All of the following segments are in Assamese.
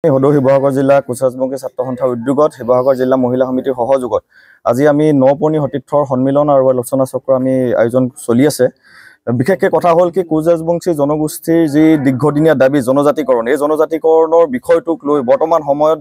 সদৌ শিৱসাগৰ জিলা কোচ-ৰাজবংশী ছাত্ৰ সন্থাৰ উদ্যোগত শিৱসাগৰ জিলা মহিলা সমিতিৰ সহযোগত আজি আমি নপুৰণি সতীৰ্থৰ সন্মিলন আৰু আলোচনা চক্ৰ আমি আয়োজন চলি আছে। বিশেষকৈ কথা হ'ল কি কোচ-ৰাজবংশী জনগোষ্ঠীৰ যি দীৰ্ঘদিনীয়া দাবী জনজাতিকৰণ, এই জনজাতিকৰণৰ বিষয়টোক লৈ বৰ্তমান সময়ত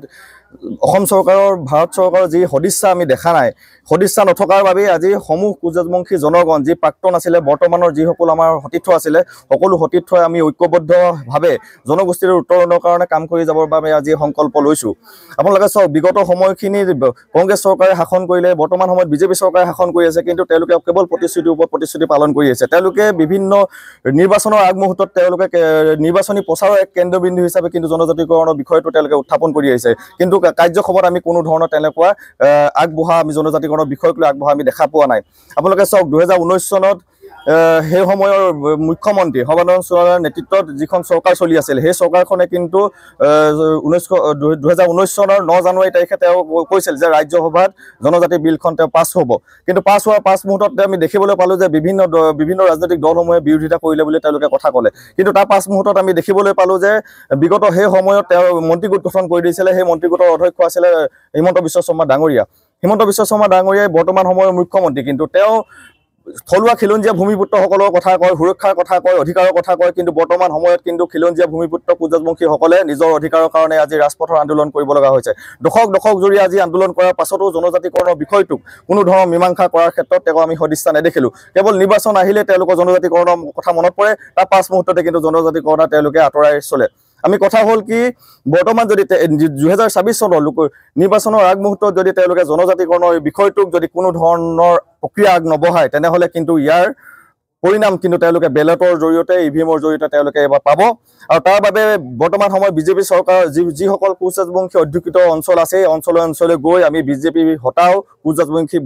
অসম চৰকাৰৰ ভাৰত চৰকাৰৰ যি সদিচ্ছা আমি দেখা নাই, সদিচ্ছা নথকাৰ বাবেই আজি সমূহ কোচ-ৰাজবংশী জনগণ যি প্ৰাক্তন আছিলে বৰ্তমানৰ যিসকল আমাৰ সতীৰ্থ আছিলে সকলো সতীৰ্থই আমি ঐক্যবদ্ধভাৱে জনগোষ্ঠীৰ উত্তৰণৰ কাৰণে কাম কৰি যাবৰ বাবে আজি সংকল্প লৈছোঁ। আপোনালোকে চাওক, বিগত সময়খিনিত কংগ্ৰেছ চৰকাৰে শাসন কৰিলে, বৰ্তমান সময়ত বিজেপি চৰকাৰে শাসন কৰি আছে, কিন্তু তেওঁলোকে কেৱল প্ৰতিশ্ৰুতিৰ ওপৰত প্ৰতিশ্ৰুতি পালন কৰি আছে। তেওঁলোকে বিভিন্ন নিৰ্বাচনৰ আগমুহূৰ্তত তেওঁলোকে নিৰ্বাচনী প্ৰচাৰৰ এক কেন্দ্ৰবিন্দু হিচাপে কিন্তু জনজাতিকৰণৰ বিষয়টো তেওঁলোকে উত্থাপন কৰি আহিছে, কিন্তু কাৰ্যক্ষমত আমি কোনো ধৰণৰ তেনেকুৱা আগবঢ়া আমি জনজাতিকৰণৰ বিষয়ক লৈ আগবঢ়া আমি দেখা পোৱা নাই। আপোনালোকে চাওক, 2019 চনত সেই সময়ৰ মুখ্যমন্ত্ৰী সৰ্বানন্দ সোণোৱালৰ নেতৃত্বত যিখন চৰকাৰ চলি আছিল, সেই চৰকাৰখনে কিন্তু 2019 চনৰ 9 জানুৱাৰী তাৰিখে তেওঁ কৈছিল যে ৰাজ্যসভাত জনজাতি বিলখন তেওঁ পাছ হ'ব, কিন্তু পাছ হোৱাৰ পাছ মুহূৰ্তত আমি দেখিবলৈ পালোঁ যে বিভিন্ন ৰাজনৈতিক দলসমূহে বিৰোধিতা কৰিলে বুলি তেওঁলোকে কথা ক'লে, কিন্তু তাৰ পাছ মুহূৰ্তত আমি দেখিবলৈ পালোঁ যে বিগত সেই সময়ত তেওঁ মন্ত্ৰীগোট গঠন কৰি দিছিলে। সেই মন্ত্ৰীগোটৰ অধ্যক্ষ আছিলে হিমন্ত বিশ্ব শৰ্মা ডাঙৰীয়া। হিমন্ত বিশ্ব শৰ্মা ডাঙৰীয়াই বৰ্তমান সময়ৰ মুখ্যমন্ত্ৰী, কিন্তু তেওঁ থলুৱা খিলঞ্জীয়া ভূমিপুত্ৰসকলৰ কথা কয়, সুৰক্ষাৰ কথা কয়, অধিকাৰৰ কথা কয়, কিন্তু বৰ্তমান সময়ত কিন্তু খিলঞ্জীয়া ভূমিপুত্ৰ কোচ-ৰাজবংশীসকলে নিজৰ অধিকাৰৰ কাৰণে আজি ৰাজপথৰ আন্দোলন কৰিব লগা হৈছে। দশক জুৰি আজি আন্দোলন কৰাৰ পাছতো জনজাতিকৰণৰ বিষয়টোক কোনো ধৰণৰ মীমাংসা কৰাৰ ক্ষেত্ৰত তেওঁ আমি সদিচ্ছা নেদেখিলোঁ। কেৱল নিৰ্বাচন আহিলে তেওঁলোকৰ জনজাতিকৰণৰ কথা মনত পৰে, তাৰ পাছ মুহূৰ্ততে কিন্তু জনজাতিকৰণ তেওঁলোকে আঁতৰাই চলে। আমি কথা হ'ল কি, বৰ্তমান যদি 2026 চনৰ নিৰ্বাচনৰ আগমুহূৰ্তত যদি তেওঁলোকে জনজাতিকৰণৰ বিষয়টোক যদি কোনো ধৰণৰ প্ৰক্ৰিয়া আগ নবঢ়ায়, তেনেহ'লে কিন্তু ইয়াৰ পৰিণাম কিন্তু তেওঁলোকে বেলটৰ জৰিয়তে EVM-ৰ জৰিয়তে তেওঁলোকে এবাৰ পাব। আৰু তাৰ বাবে বৰ্তমান সময়ত বিজেপি চৰকাৰৰ যিসকল কোচ-ৰাজবংশী অধ্যুষিত অঞ্চল আছে, এই অঞ্চলে গৈ আমি বিজেপি হটাও, কোচ-ৰাজবংশী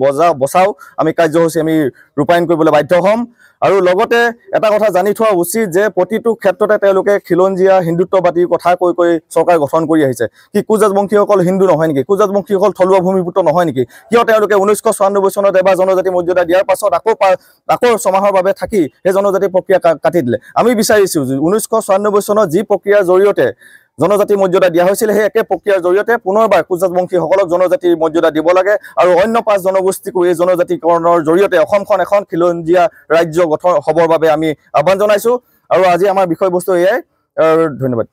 বচাও আমি কাৰ্যসূচী আমি ৰূপায়ণ কৰিবলৈ বাধ্য হ'ম। আৰু লগতে এটা কথা জানি থোৱা উচিত যে প্ৰতিটো ক্ষেত্ৰতে তেওঁলোকে খিলঞ্জীয়া হিন্দুত্ববাদীৰ কথা কৈ চৰকাৰ গঠন কৰি আহিছে। কি কোচ-ৰাজবংশীসকল হিন্দু নহয় নেকি? কোচ-ৰাজবংশীসকল থলুৱা ভূমিপুত্ৰ নহয় নেকি? কিয় তেওঁলোকে 1994 চনত এবাৰ জনজাতি মৰ্যাদা দিয়াৰ পাছত আকৌ ছমাহৰ বাবে থাকি সেই জনজাতি প্ৰক্ৰিয়া কাটি দিলে? আমি বিচাৰিছোঁ যে 1994 চনত যি প্ৰক্ৰিয়াৰ জৰিয়তে জনজাতি মৰ্যাদা দিয়া হৈছিল, সেই একে প্ৰক্ৰিয়াৰ জৰিয়তে পুনৰবাৰ কোচ-ৰাজবংশীসকলক জনজাতিৰ মৰ্যাদা দিব লাগে আৰু অন্য 5 জনগোষ্ঠীকো এই জনজাতিকৰণৰ জৰিয়তে অসমখন এখন খিলঞ্জীয়া ৰাজ্য গঠন হ'বৰ বাবে আমি আহ্বান জনাইছোঁ। আৰু আজি আমাৰ বিষয়বস্তু এয়াই। ধন্যবাদ।